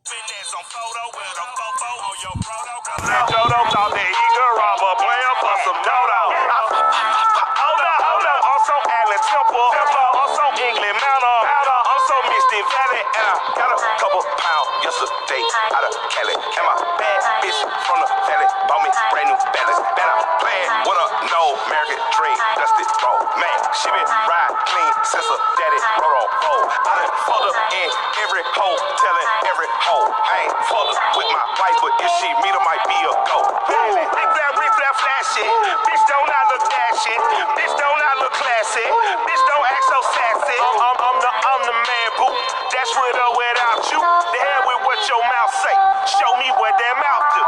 Finesse on photo with a fofo on your proto. Cause that Dodo thought that he could rob a player for some dodo. Hold up. Also Allen Temple. Also England Manor. Also Misty Valley. And I got a couple pounds yesterday out of Cali. And my bad bitch from the valley bought me brand new balance. And I'm playing with a no American dream. Dusty road. Man, she been ride clean since her daddy rode on road. I done fucked up in every hole, telling every hole. I ain't fucked up with my wife, but if she meet her, might be a go. Reflect flashing. Bitch, don't I look dashing? Bitch, don't I look classy? Bitch, don't act so sassy. I'm the man, boo. That's with or without you. The hell with what your mouth say. Show me what that mouth do.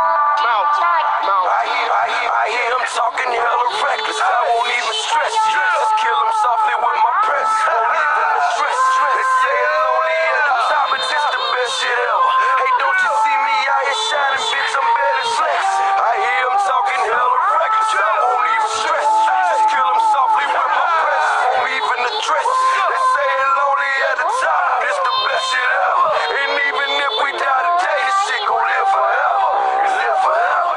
I hear him talking hella reckless. I won't even stress. Just kill him softly with my press. Won't even address. They say it lonely at the top, but it's the best shit ever. Hey, don't you see me out here shining, bitch? I'm better flex. I hear him talking hella reckless. I won't even stress. Just kill him softly with my press. Won't even address. They say it lonely at the top, but it's the best shit ever. And even if we die today, this shit gon' live forever. Live forever.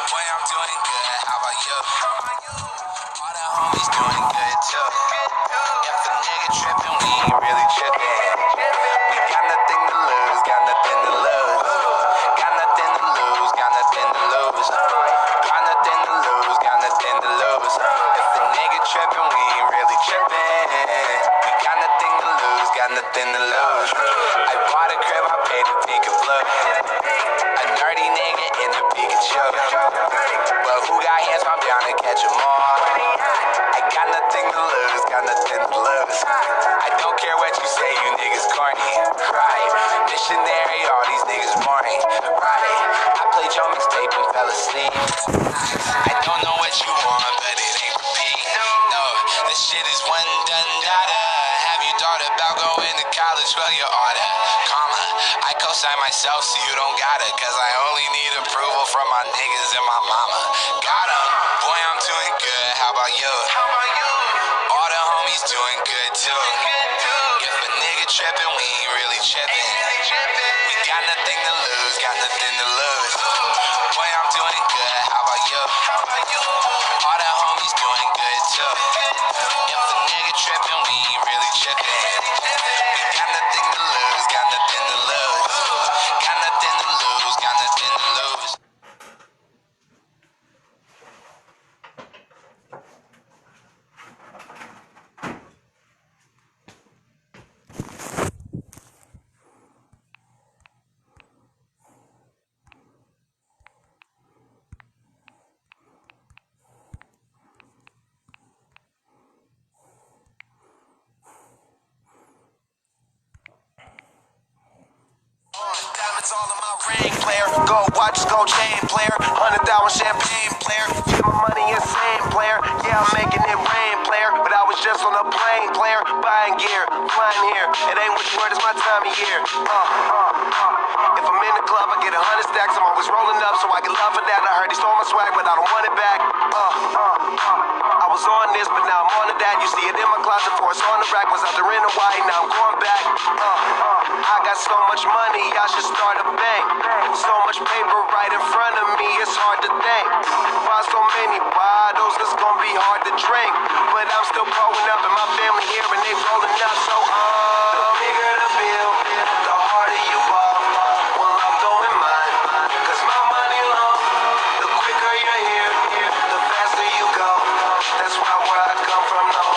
Boy, I'm doing good. How about you? All the homies doing good too. If a nigga trippin', we ain't really trippin'. We got nothing to lose, got nothing to lose. Got nothing to lose, got nothing to lose. Got nothing to lose, got nothing to lose. If a nigga trippin', we ain't really trippin'. We got nothing to lose, got nothing to lose. I bought a crib, I paid the pink and blue. A nerdy nigga in the Pikachu. But who got hands, I'm down to catch 'em all. I got nothing to lose, got nothing to lose. I don't care what you say, you niggas corny. Right, missionary, all these niggas boring. Right, I played your mixtape and fell asleep. I don't know what you want, but it ain't repeat. No, this shit is one done data. Have you thought about going to college? Well, you oughta. Comma, I co-sign myself so you don't gotta. Cause I only need approval from my niggas and my mama. Got 'em. Boy, I'm doing good. How about you? All the homies doing good too. If a nigga trippin', we ain't really trippin'. We got nothing to lose, got nothing to lose. Boy, I'm doing good. How about you? All the homies doing good too. If a nigga trippin', we ain't really trippin'. We got nothing to lose, got nothing to lose. Got nothing to lose, got nothing to lose. Diamonds all in my ring, player. Gold watches, gold chain, player. 100,000 champagne, player. Yeah, my money insane, player. Yeah, I'm making it rain, player. But I was just on a plane, player. Buying gear, flying here. It ain't what you heard, it's my time of year. If I'm in the club, I get 100 stacks. I'm always rolling up, so I get love for that. I heard he stole my swag, but I don't want it back. I was on this, but now I'm on to that. You see it in my closet, for it's on the rack. Was out there in Hawaii, now I'm going back. I got so much money, I should start a bank. So much paper right in front of me, it's hard to think. Buy so many bottles, it's gonna be hard to drink. But I'm still growing up, and my family here, and they rolling up. So the bigger the bill, the harder you ball. Well, I'm throwing mine, cause my money long. The quicker you're here, the faster you go. That's why where I come from, no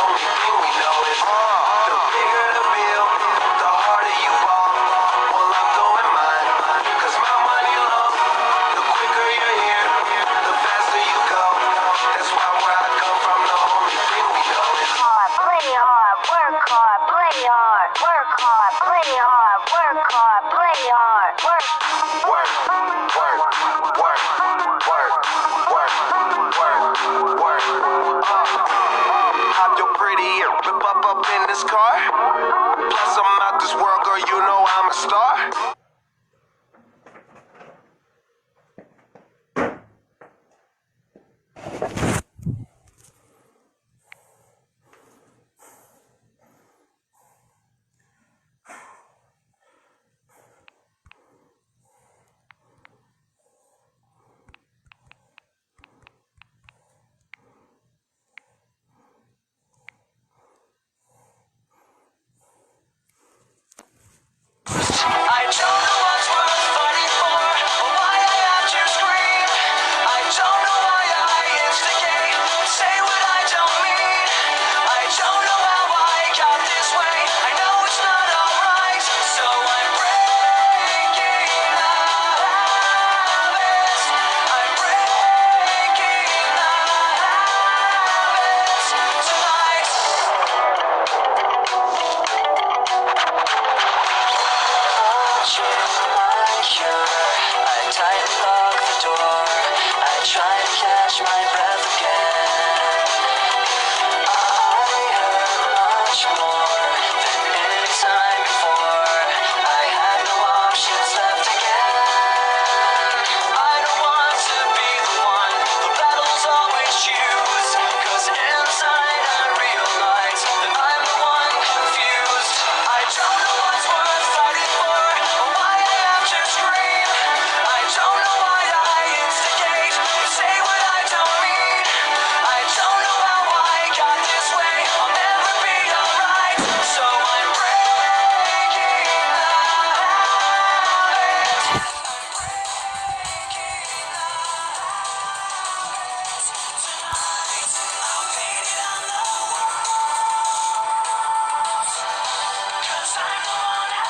Work hard, play hard. Work hard, play hard. Work hard, play hard. Work. Work, work, work, work, work, work, work. Hop your pretty and whip up in this car. Plus I'm out this world, girl, you know I'm a star. I don't know what's worth fighting for, or why I have to scream. I don't know why I instigate, say what I don't mean. I don't know how I got this way, I know it's not alright, so I'm breaking the habits. I'm breaking the habits tonight. My cure. I tightly lock the door. I try to catch my breath again. I hurt much more than any time before. I had no options left again. I don't want to be the one the battles always choose. 'Cause inside I realize that I'm the one confused. I don't know what's worth fighting for, or why I have to scream. I don't know why I instigate, say what I don't mean. I don't know how I got this way, I'll never be alright, so I'm breaking the habit. I'll paint it on the wall, 'cause I'm the one that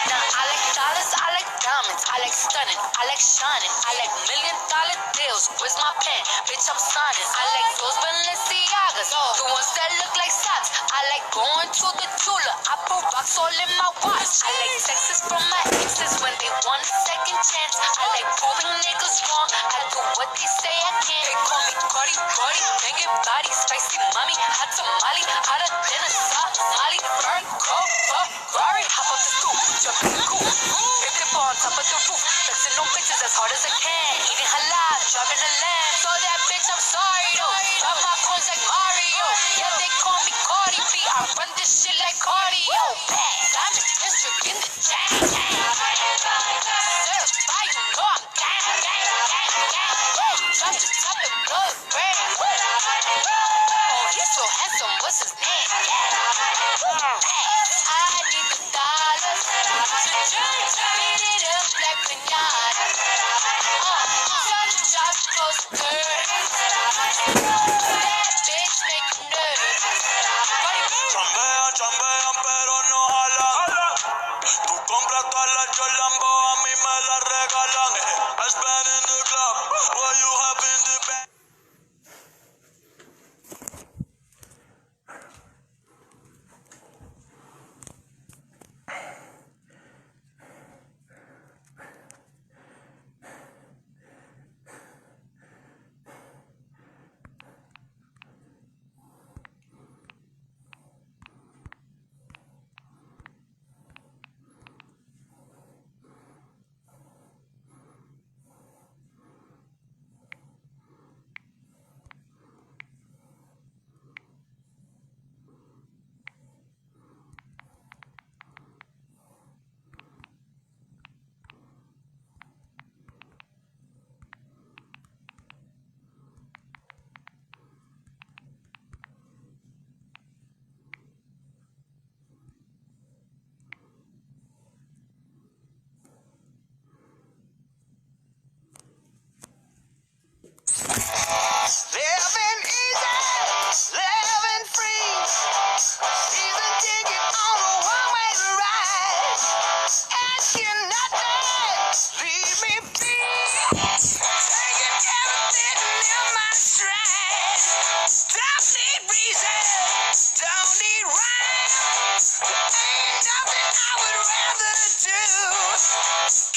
Now, I like dollars, I like diamonds, I like stunning, I like shining, I like $1,000,000 deals. Where's my pen? Bitch, I'm signing. I like those Balenciagas, the ones that look like socks. I like going to the jeweler. I put rocks all in my watch. I like texts from my exes when they want a second chance. I like proving niggas wrong. I do what they say I can't. They call me Cardi, Cardi, banging body, spicy mommy, hot tamale, hotter than a Somali. Bird, Ferrari, hop up the stoop, jump in the coupe, hip hip on top of the roof, flexing on bitches as hard as I can. Eating halal, driving a lamb. So that bitch, I'm sorry though. Drop my coins like Mario. Yeah, they call me Cardi B. I run this shit like cardio. I'm a district in the chain. Certified, you know I'm gang. Drop the top and blood red. Oh, he's so handsome, what's his name? I need the dollars to beat it up like pinata. Touch the job close the that bitch make you nervous. Chambean, chambean, pero no jalan. Tú compras todas las Jolambo, a mí me las regalan. I spend in the club, what you have in the bag.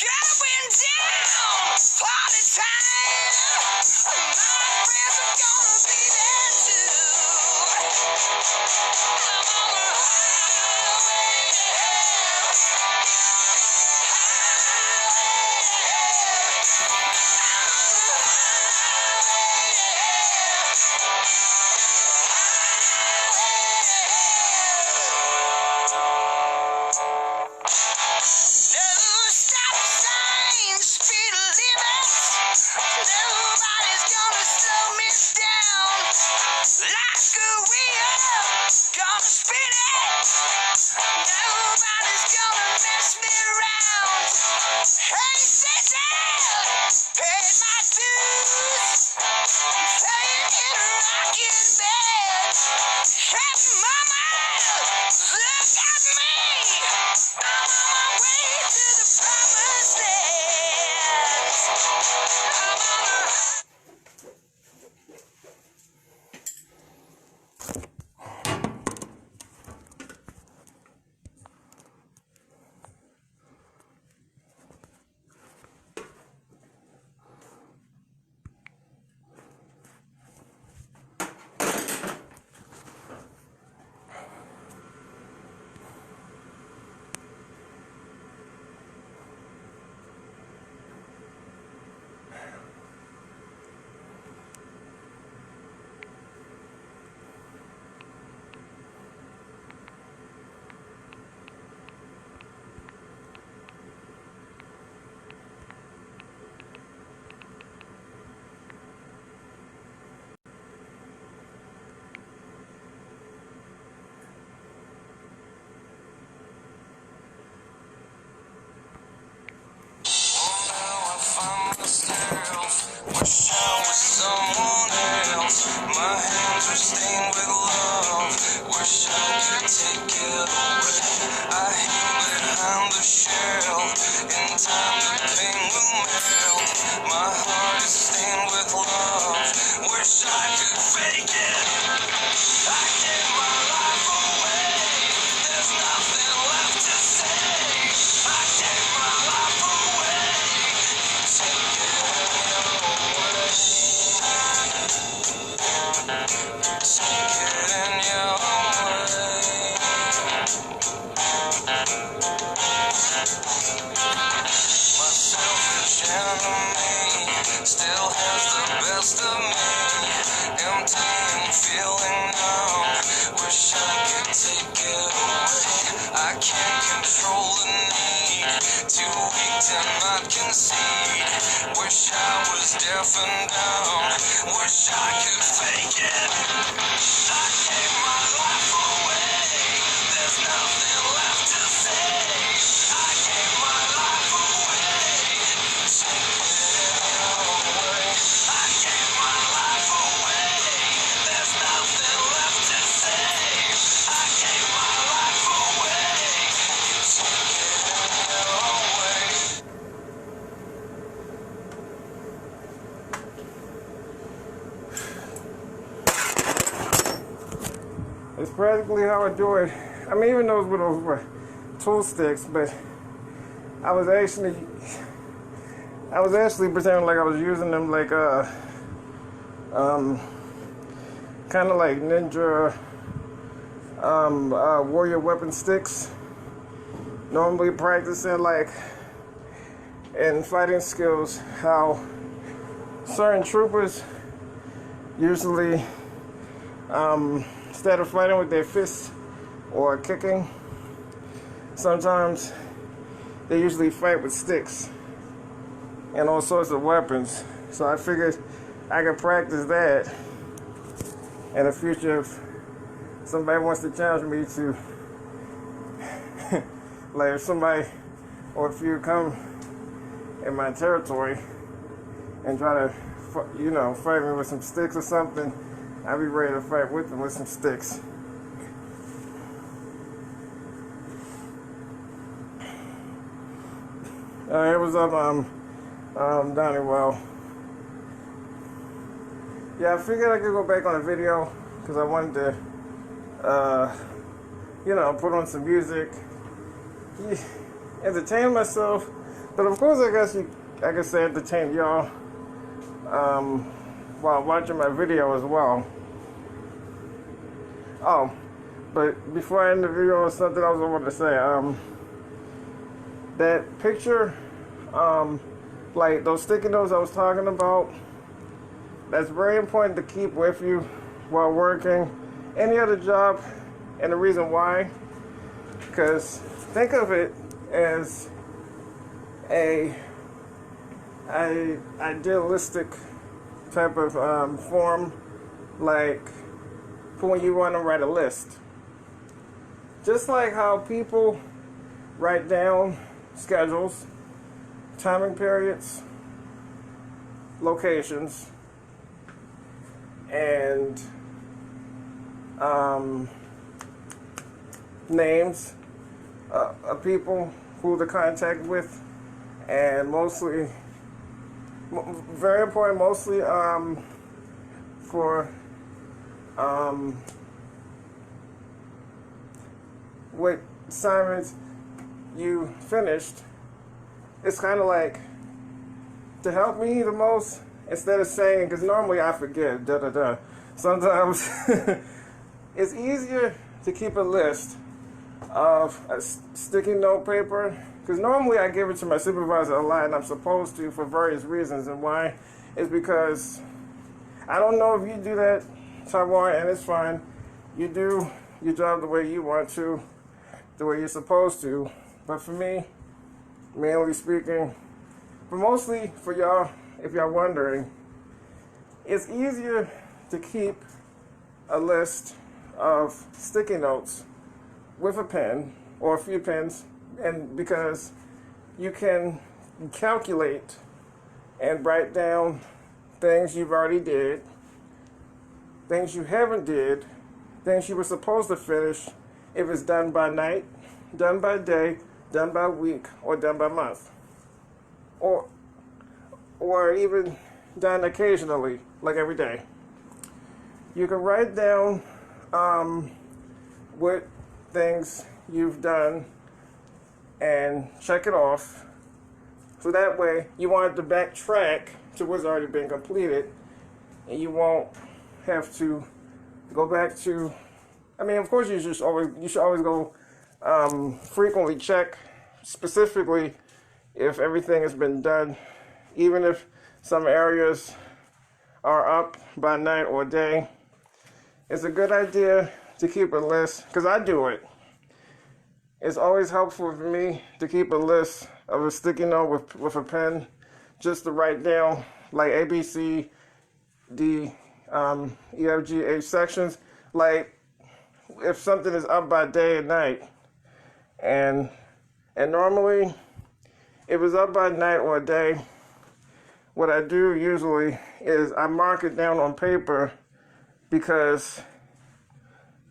going down. Party time. My friends are gonna be there too. I'm on the highway to hell. No stop signs, speed limits. Nobody's gonna slow me down. Like a wheel, gonna spin it. Nobody's gonna mess me around. Hey, sit down, paid my dues. Playing in a rocking bed. Hey, mama, look at me. I'm on my way to the promised land. I'm on a wish I was someone else. My hands are stained with love. Wish I could take it away. I hang behind the shell. In time the pain will melt. My heart is stained with love. Wish I could fake it. I gave my life away. There's nothing left to say. I gave my life away. Take it away. Take it in your way. My selfish enemy still has the best of me. Empty and feeling numb. Wish I could take it away. I can't control the need. Too weak to not concede. Wish I was deaf and dumb. Wish I could fake it. I gave my life away. There's nothing left to say. I gave my life away. Take it away. I gave my life away. There's nothing left to say. I gave my life away. Take it away. It's practically how I do it. I mean, even those with those tool sticks, but I was actually pretending like I was using them like kind of like ninja warrior weapon sticks. Normally practicing like in fighting skills how certain troopers usually instead of fighting with their fists or kicking, sometimes they usually fight with sticks and all sorts of weapons. So I figured I could practice that in the future if somebody wants to challenge me to, like if somebody or if you come in my territory and try to, fight me with some sticks or something, I'll be ready to fight with them with some sticks. It was up Donnie. Well, yeah, I figured I could go back on a video because I wanted to put on some music, entertain myself, But of course, I guess I could say entertain y'all while watching my video as well. Oh, but before I end the video, something else I wanted to say. That picture, like those sticky notes I was talking about, that's very important to keep with you while working any other job. And the reason why, because think of it as a idealistic type of form, like for when you want to write a list. Just like how people write down schedules, timing periods, locations, and names of people who to contact with, and mostly, very important, mostly for what assignments you finished. It's kind of like to help me the most, instead of saying, because normally I forget, sometimes it's easier to keep a list of a sticky note paper, because normally I give it to my supervisor a lot, and I'm supposed to for various reasons. And why is because I don't know if you do that, Taiwan, and it's fine. You do your job the way you want to, the way you're supposed to. But for me, mainly speaking, but mostly for y'all, if y'all wondering, it's easier to keep a list of sticky notes with a pen or a few pens, and because you can calculate and write down things you've already did, things you haven't did, things you were supposed to finish, if it's done by night, done by day, done by week, or done by month, or even done occasionally, like every day. You can write down what things you've done and check it off, so that way you won't have to backtrack to what's already been completed, and you won't have to go back to, I mean, of course you should always go frequently check, specifically if everything has been done, even if some areas are up by night or day. It's a good idea to keep a list, because I do it. It's always helpful for me to keep a list of a sticky note with a pen, just to write down like A, B, C, D, E, F, G, H sections, like if something is up by day and night. And normally, if it's up by night or day, what I do usually is I mark it down on paper, because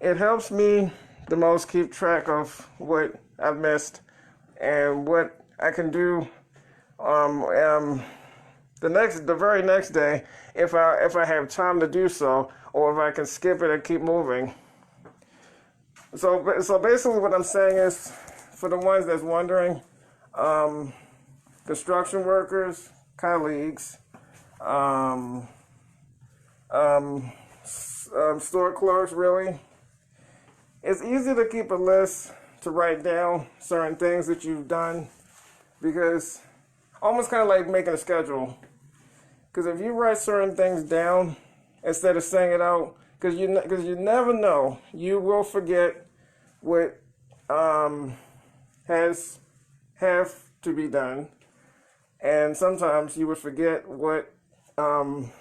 it helps me the most keep track of what I've missed and what I can do the very next day, if I have time to do so, or if I can skip it and keep moving. So basically what I'm saying is, for the ones that's wondering, construction workers, colleagues, store clerks, really, it's easy to keep a list, to write down certain things that you've done, because almost kind of like making a schedule. Because if you write certain things down instead of saying it out, because you never know, you will forget what have to be done, and sometimes you would forget what you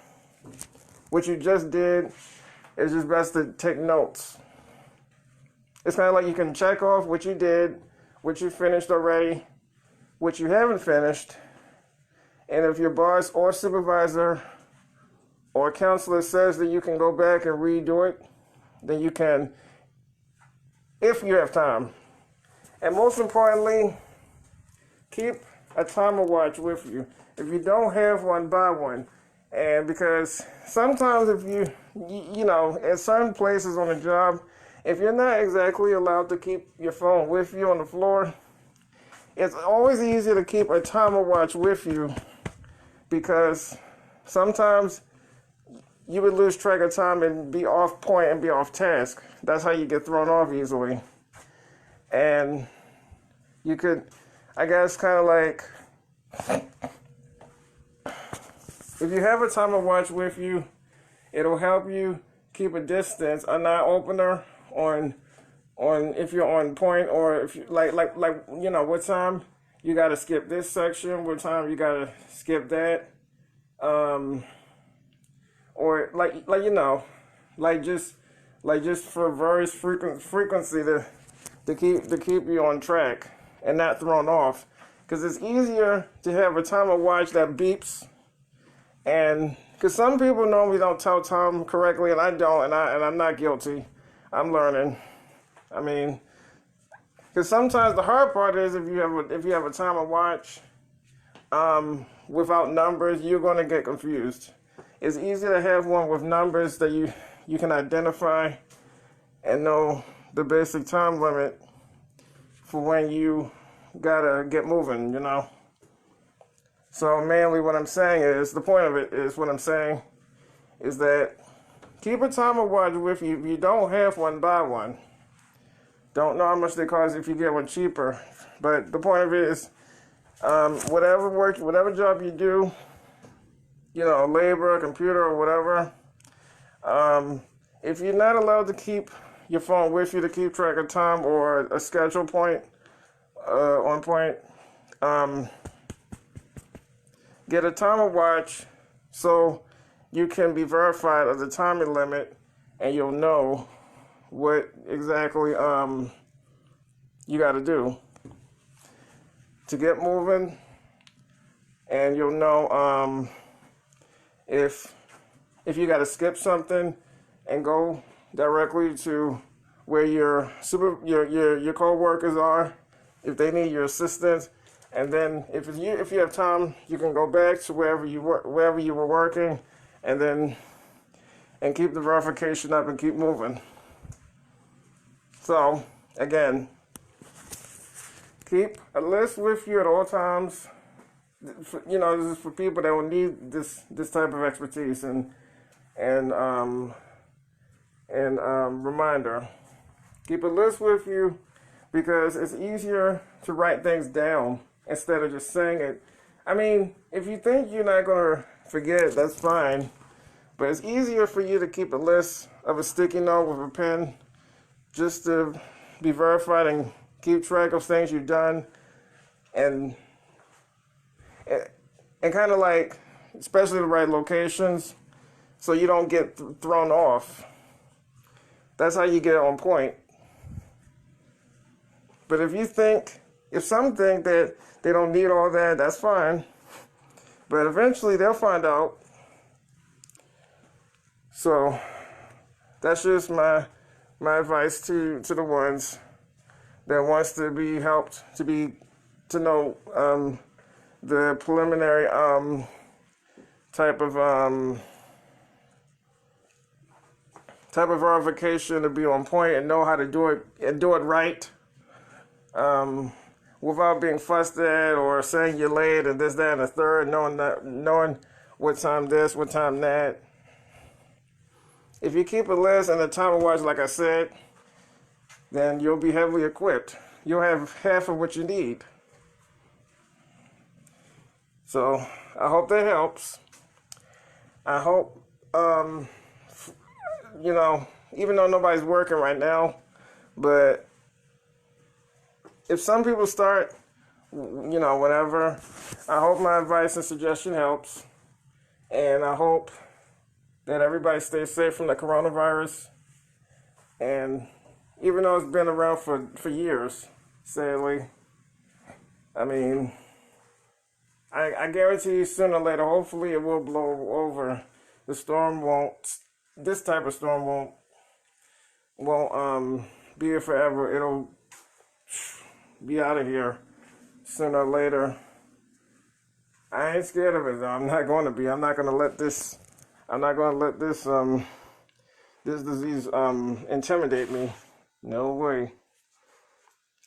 just did. It's just best to take notes. It's kind of like you can check off what you did, what you finished already, what you haven't finished, and if your boss or supervisor or counselor says that you can go back and redo it, then you can, if you have time. And most importantly, keep a timer watch with you. If you don't have one, buy one. And because sometimes if you know, at certain places on the job, if you're not exactly allowed to keep your phone with you on the floor, it's always easier to keep a timer watch with you because sometimes you would lose track of time and be off point and be off task. That's how you get thrown off easily. And you could, I guess, kind of like, if you have a timer watch with you, it'll help you keep a distance, an eye opener on if you're on point, or if you like you know what time you got to skip this section, what time you got to skip that, or like you know, just for various frequency to keep you on track and not thrown off, because it's easier to have a timer watch that beeps. And because some people normally don't tell time correctly, and I don't, and I'm not guilty. I'm learning. I mean, because sometimes the hard part is if you have a timer watch without numbers, you're going to get confused. It's easier to have one with numbers that you can identify and know the basic time limit for when you gotta get moving, you know. So mainly what I'm saying is, the point of it is, what I'm saying is that keep a timer watch with you. If you don't have one, buy one. Don't know how much they cost if you get one cheaper. But the point of it is, whatever job you do, you know, labor, computer, or whatever, if you're not allowed to keep your phone with you to keep track of time or a schedule point, on point, get a timer watch so you can be verified of the timing limit, and you'll know what exactly you got to do to get moving, and you'll know if you got to skip something and go directly to where your co-workers are, if they need your assistance. And then if you have time, you can go back to wherever you were working, and keep the verification up and keep moving. So again, keep a list with you at all times. You know, this is for people that will need this type of expertise and reminder. Keep a list with you because it's easier to write things down instead of just saying it. I mean, if you think you're not going to forget, that's fine. But it's easier for you to keep a list of a sticky note with a pen just to be verified and keep track of things you've done, and kind of like, especially the right locations, so you don't get thrown off. That's how you get on point. But if some think that they don't need all that, that's fine. But eventually they'll find out. So that's just my advice to the ones that wants to be helped to know the preliminary type of verification to be on point and know how to do it and do it right. Without being fussed at or saying you're late and this, that, and the third, knowing what time this, what time that. If you keep a list and a timer watch, like I said, then you'll be heavily equipped. You'll have half of what you need. So I hope that helps. I hope, you know, even though nobody's working right now, but if some people start, you know, whatever, I hope my advice and suggestion helps. And I hope that everybody stays safe from the coronavirus. And even though it's been around for years, sadly, I mean, I guarantee you sooner or later, hopefully it will blow over. The storm this type of storm won't be here forever. It'll be out of here sooner or later. I ain't scared of it though. I'm not going to be. I'm not going to let this disease intimidate me. No way.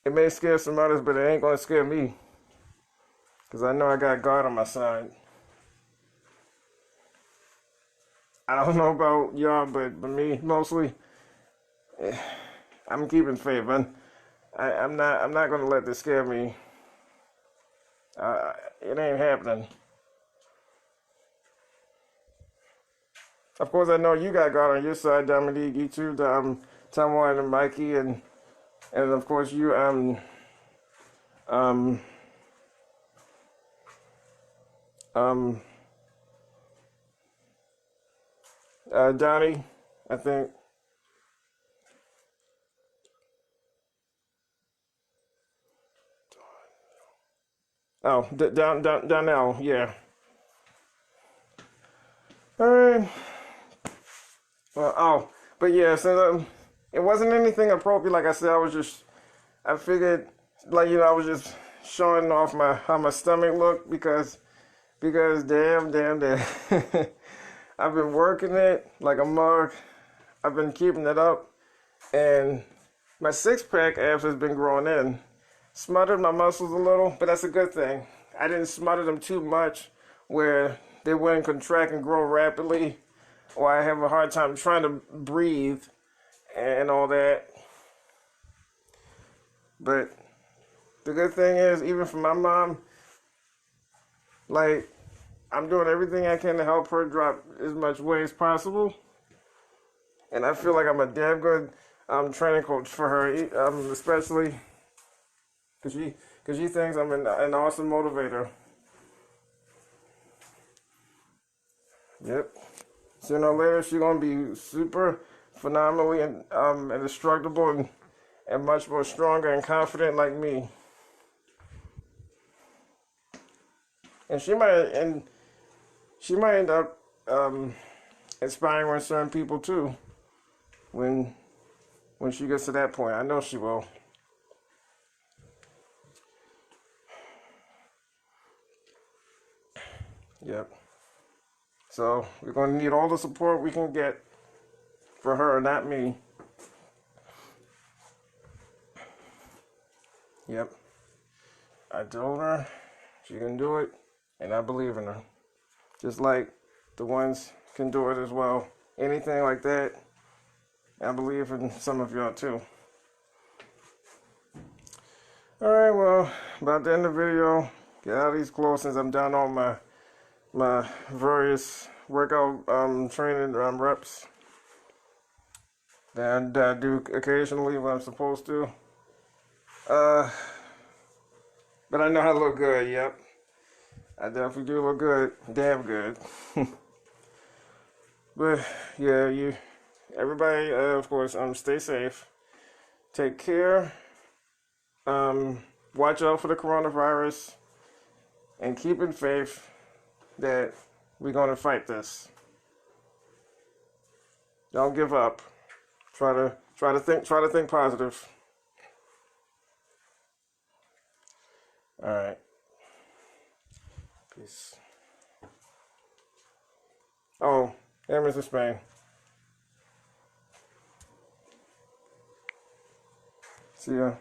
It may scare some others, but it ain't gonna scare me. Because I know I got God on my side. I don't know about y'all, but me, mostly, I'm keeping faith. I'm not gonna let this scare me. It ain't happening. Of course, I know you got God on your side, Dominique. You too, Tamwa and Mikey, and of course you, Donnie, I think. Oh, Donnell, yeah. All right. Well, oh, but yeah, so it wasn't anything appropriate. Like I said, I figured, like, I was just showing off how my stomach looked because damn. I've been working it like a mug. I've been keeping it up, and my six-pack abs has been growing in. Smothered my muscles a little, but that's a good thing. I didn't smother them too much where they wouldn't contract and grow rapidly, or I have a hard time trying to breathe and all that. But the good thing is, even for my mom, like, I'm doing everything I can to help her drop as much weight as possible. And I feel like I'm a damn good training coach for her, especially because she thinks I'm an awesome motivator. Yep. Sooner or later, she's gonna be super phenomenally and indestructible and much more stronger and confident like me. And she might end up inspiring certain people too when she gets to that point. I know she will. Yep. So we're going to need all the support we can get for her, not me. Yep. I told her she can do it, and I believe in her. Just like the ones can do it as well. Anything like that, I believe in some of y'all too. Alright, well, about to end the video. Get out of these clothes since I'm down on my various workout training reps that I do occasionally when I'm supposed to. But I know how to look good, yep. I definitely do look good, damn good. But yeah, everybody, of course, stay safe, take care, watch out for the coronavirus, and keep in faith that we're gonna fight this. Don't give up. Try to think positive. All right. Peace. Oh, and Mr. Spain. See ya.